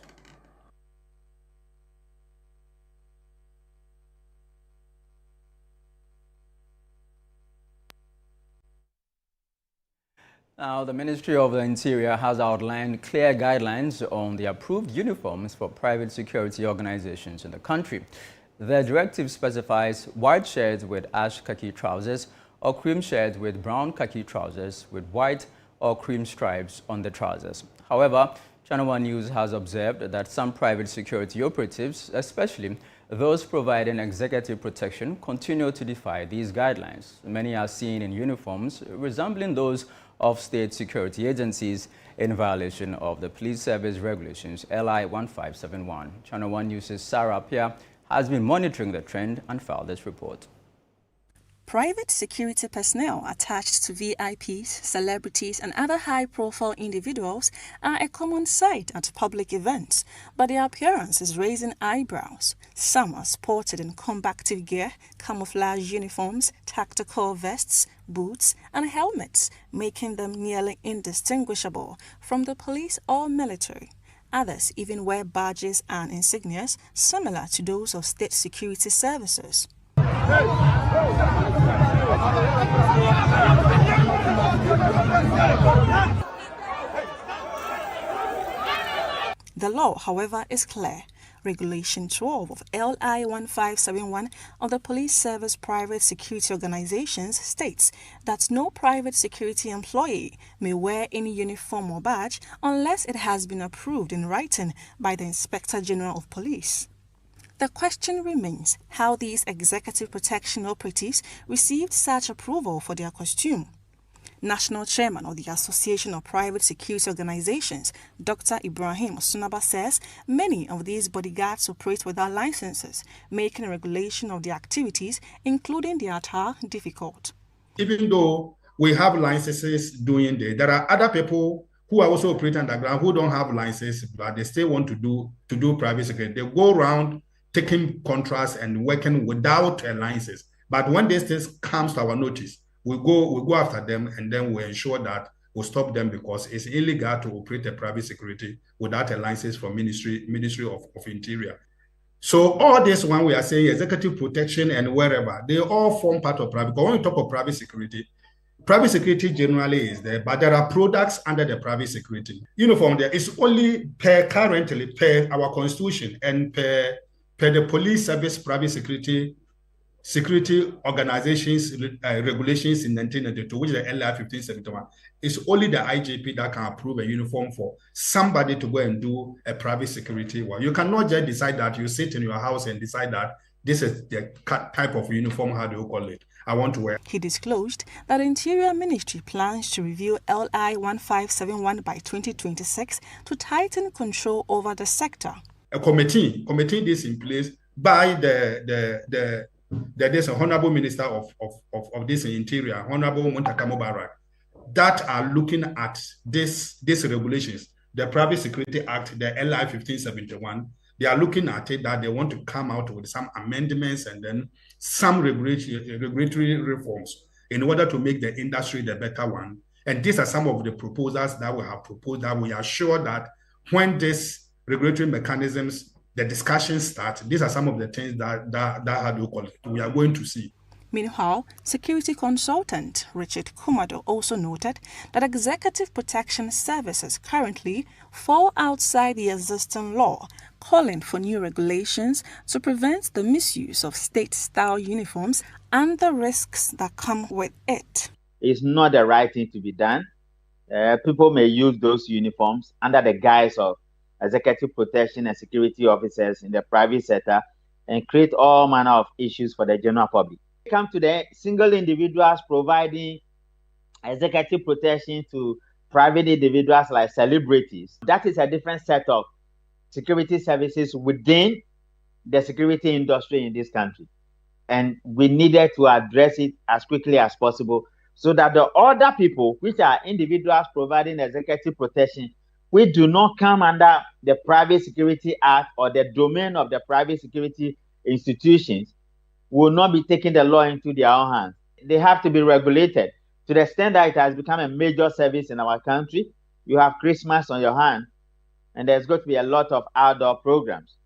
[SPEAKER 1] Now, the Ministry of the Interior has outlined clear guidelines on the approved uniforms for private security organizations in the country. The directive specifies white shirts with ash khaki trousers or cream shirts with brown khaki trousers with white or cream stripes on the trousers. However, Channel One News has observed that some private security operatives, especially those providing executive protection, continue to defy these guidelines. Many are seen in uniforms resembling those of state security agencies in violation of the Police Service Regulations LI 1571. Channel One News' Sarah Pia has been monitoring the trend and filed this report.
[SPEAKER 14] Private security personnel attached to VIPs, celebrities and other high-profile individuals are a common sight at public events, but their appearance is raising eyebrows. Some are sported in combative gear, camouflage uniforms, tactical vests, boots and helmets, making them nearly indistinguishable from the police or military. Others even wear badges and insignias similar to those of state security services. The law, however, is clear. Regulation 12 of LI 1571 of the Police Service Private Security Organizations states that no private security employee may wear any uniform or badge unless it has been approved in writing by the Inspector General of Police. The question remains how these executive protection operatives received such approval for their costume. National Chairman of the Association of Private Security Organizations, Dr. Ibrahim Sunaba, says many of these bodyguards operate without licenses, making regulation of their activities, including their attire, difficult.
[SPEAKER 15] Even though we have licenses doing this, there are other people who are also operating underground who don't have licenses, but they still want to do private security. They go around taking contracts and working without a license. But when this thing comes to our notice, we go after them, and then we ensure that will stop them because it's illegal to operate a private security without a license from Ministry of Interior. So all this one we are saying executive protection and wherever, they all form part of private. Because when we talk of private security generally is there, but there are products under the private security. Uniform there is only currently per our constitution and per the police service private security organizations regulations in 1992, which is the LI 1571. It's only the IGP that can approve a uniform for somebody to go and do a private security work. You cannot just decide that you sit in your house and decide that this is the type of uniform, how do you call it, I want to wear.
[SPEAKER 14] He disclosed that the Interior Ministry plans to review LI 1571 by 2026 to tighten control over the sector.
[SPEAKER 15] A committee this in place by there's a Honorable Minister of this Interior, Honorable Muntakamo Barak, that are looking at these regulations, the Private Security Act, the LI 1571. They are looking at it that they want to come out with some amendments and then some regulatory reforms in order to make the industry the better one. And these are some of the proposals that we have proposed, that we are sure that when these regulatory mechanisms, the discussions start, these are some of the things that how do you call it, we are going to see.
[SPEAKER 14] Meanwhile, security consultant Richard Kumado also noted that executive protection services currently fall outside the existing law, calling for new regulations to prevent the misuse of state-style uniforms and the risks that come with it.
[SPEAKER 7] It's not the right thing to be done. People may use those uniforms under the guise of executive protection and security officers in the private sector and create all manner of issues for the general public. Come to the single individuals providing executive protection to private individuals like celebrities. That is a different set of security services within the security industry in this country. And we needed to address it as quickly as possible so that the other people, which are individuals providing executive protection, we do not come under the Private Security Act or the domain of the private security institutions, will not be taking the law into their own hands. They have to be regulated to the extent that it has become a major service in our country. You have Christmas on your hand, and there's going to be a lot of outdoor programs.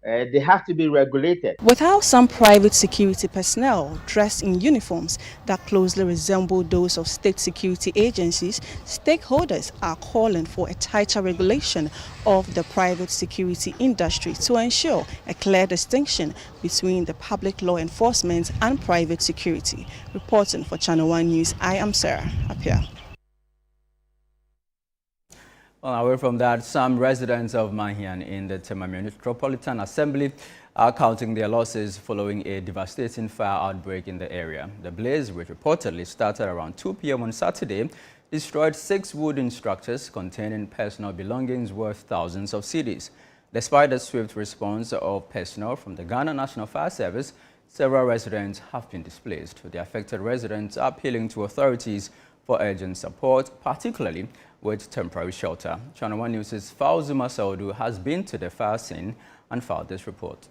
[SPEAKER 7] They have to be regulated.
[SPEAKER 14] With how some private security personnel dressed in uniforms that closely resemble those of state security agencies, stakeholders are calling for a tighter regulation of the private security industry to ensure a clear distinction between the public law enforcement and private security. Reporting for Channel 1 News, I am Sarah Apia.
[SPEAKER 1] Well, away from that, some residents of Mahian in the Temame Metropolitan Assembly are counting their losses following a devastating fire outbreak in the area. The blaze, which reportedly started around 2 p.m. on Saturday, destroyed 6 wooden structures containing personal belongings worth thousands of cedis. Despite the swift response of personnel from the Ghana National Fire Service, several residents have been displaced. The affected residents are appealing to authorities for urgent support, particularly with temporary shelter. Channel 1 News' Fauzuma Saudu has been to the fire scene and filed this report.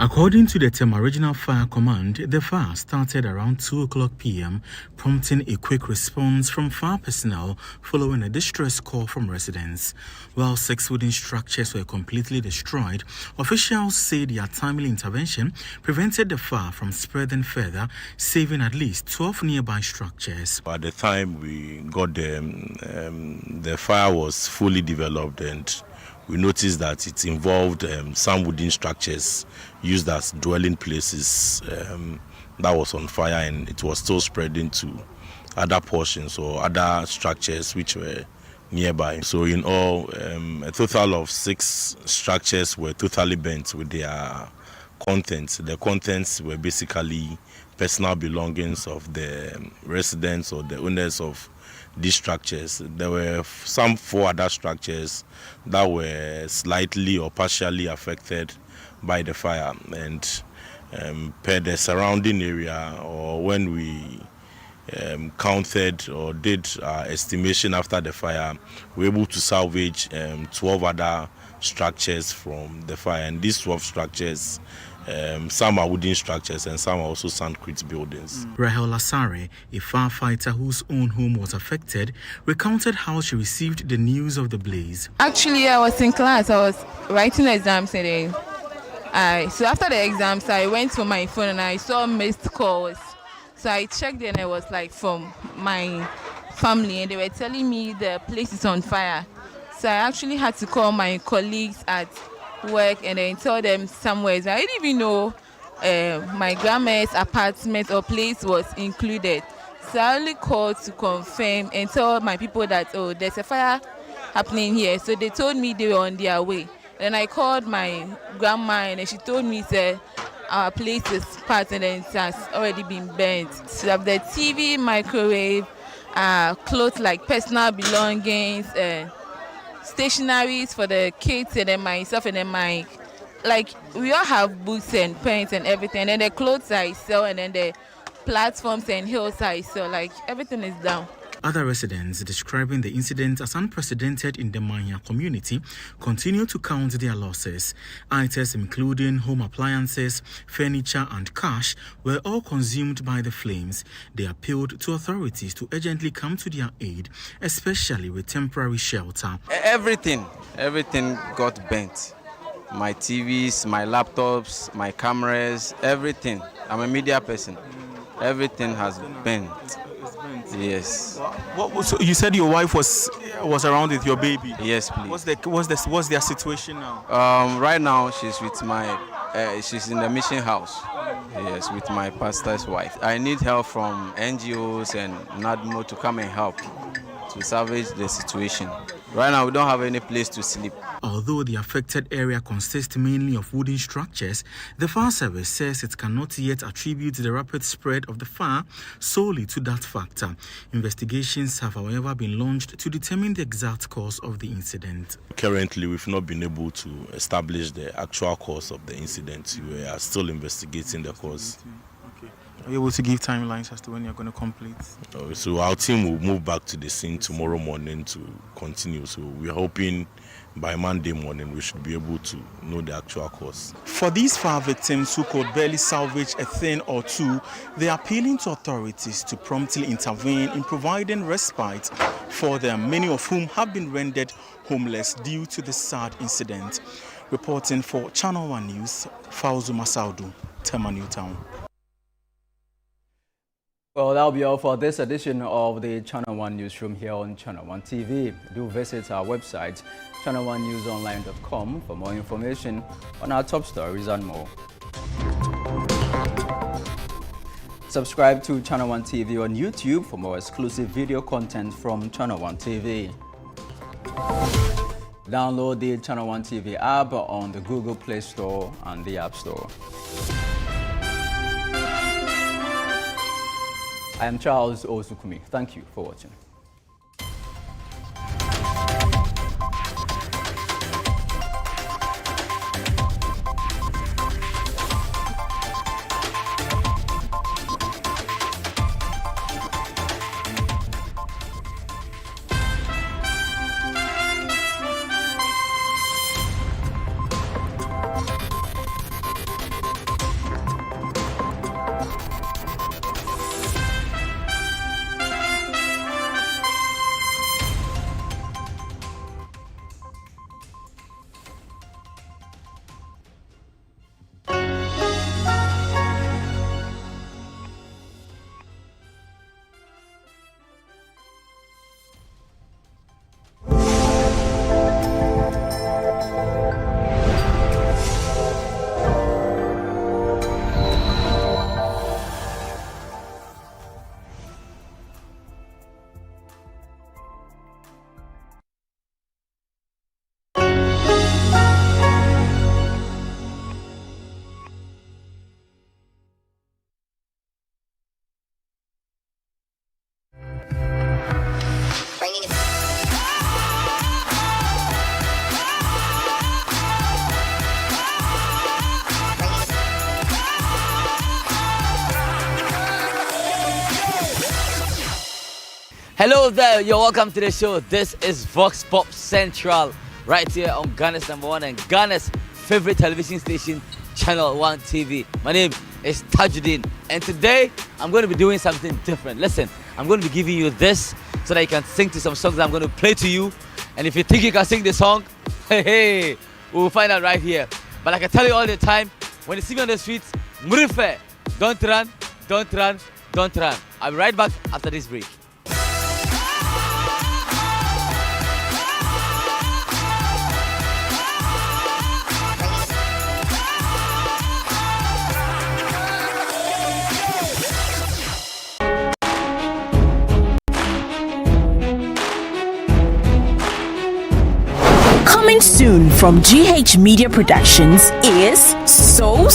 [SPEAKER 10] According to the Tema Regional Fire Command, the fire started around 2:00 p.m., prompting a quick response from fire personnel following a distress call from residents. While 6 wooden structures were completely destroyed, officials say their timely intervention prevented the fire from spreading further, saving at least 12 nearby structures.
[SPEAKER 13] At the time we got there, the fire was fully developed, and we noticed that it involved some wooden structures used as dwelling places that was on fire, and it was still spreading to other portions or other structures which were nearby. So in all, a total of 6 structures were totally burnt with their contents. The contents were basically personal belongings of the residents or the owners of these structures. There were some 4 other structures that were slightly or partially affected by the fire, and per the surrounding area, or when we counted or did our estimation after the fire, we were able to salvage 12 other structures from the fire, and these 12 structures Some are wooden structures and some are also sandcrete buildings.
[SPEAKER 10] Rahel Lasare, a firefighter whose own home was affected, recounted how she received the news of the blaze.
[SPEAKER 4] Actually, I was in class. I was writing exams today. So after the exams, I went to my phone and I saw missed calls. So I checked and it was like from my family and they were telling me the place is on fire. So I actually had to call my colleagues at work and then tell them somewhere. So I didn't even know my grandma's apartment or place was included. So I only called to confirm and tell my people that, oh, there's a fire happening here. So they told me they were on their way. Then I called my grandma and she told me that our place is part and then it has already been burnt. So have the TV, microwave, clothes like personal belongings, stationaries for the kids and then myself and then my, like we all have books and pens and everything. And then the clothes I sell and then the platforms and hills I sell, like everything is down.
[SPEAKER 10] Other residents describing the incident as unprecedented in the Manya community continue to count their losses. Items including home appliances, furniture and cash were all consumed by the flames. They appealed to authorities to urgently come to their aid, especially with temporary shelter.
[SPEAKER 6] Everything got burnt. My TVs, my laptops, my cameras, everything. I'm a media person. Everything has burnt. Yes.
[SPEAKER 10] So you said your wife was around with your baby?
[SPEAKER 6] Yes, please.
[SPEAKER 10] What's their situation now?
[SPEAKER 6] Right now she's with she's in the mission house. Yes, with my pastor's wife. I need help from NGOs and NADMO to come and help to salvage the situation. Right now we don't have any place to sleep.
[SPEAKER 10] Although the affected area consists mainly of wooden structures, the fire service says it cannot yet attribute the rapid spread of the fire solely to that factor. Investigations have, however, been launched to determine the exact cause of the incident.
[SPEAKER 13] Currently, we've not been able to establish the actual cause of the incident. We are still investigating the cause.
[SPEAKER 10] Are you able to give timelines as to when you're going to complete?
[SPEAKER 13] So our team will move back to the scene tomorrow morning to continue. So we're hoping by Monday morning we should be able to know the actual cause.
[SPEAKER 10] For these fire victims who could barely salvage a thing or two, they are appealing to authorities to promptly intervene in providing respite for them, many of whom have been rendered homeless due to the sad incident. Reporting for Channel 1 News, Fauzu Masaudu, Tema Newtown.
[SPEAKER 1] Well, that'll be all for this edition of the Channel 1 Newsroom here on Channel 1 TV. Do visit our website, channel1newsonline.com, for more information on our top stories and more. Subscribe to Channel 1 TV on YouTube for more exclusive video content from Channel 1 TV. Download the Channel 1 TV app on the Google Play Store and the App Store. I am Charles Osukumi. Thank you for watching.
[SPEAKER 16] Hello there, you're welcome to the show. This is Vox Pop Central, right here on Ghana's #1 and Ghana's favorite television station, Channel 1 TV. My name is Tajuddin, and today I'm going to be doing something different. Listen, I'm going to be giving you this so that you can sing to some songs that I'm going to play to you. And if you think you can sing the song, hey, we'll find out right here. But like I tell you all the time, when you see me on the streets, Murife, don't run, don't run, don't run. I'll be right back after this break.
[SPEAKER 17] Coming soon from GH Media Productions is So.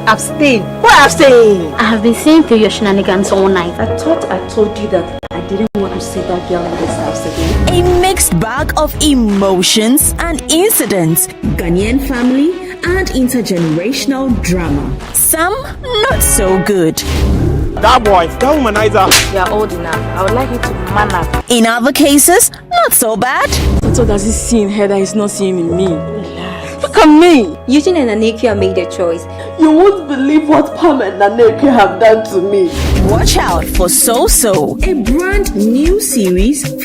[SPEAKER 18] Abstain. Why abstain?
[SPEAKER 22] I have been seeing through your shenanigans all night. I thought I told you that I didn't want to see that girl in this house again.
[SPEAKER 17] A mixed bag of emotions and incidents, Ghanaian family and intergenerational drama. Some not so good.
[SPEAKER 18] That boy, that womanizer. You are old enough. I would like you to man up.
[SPEAKER 17] In other cases, not so bad.
[SPEAKER 18] So does he see in her that he's not seeing in me? Look at me.
[SPEAKER 22] Eugene and Anekia made their choice.
[SPEAKER 18] You won't believe what Pam and Anekia have done to me.
[SPEAKER 17] Watch out for So, a brand new series from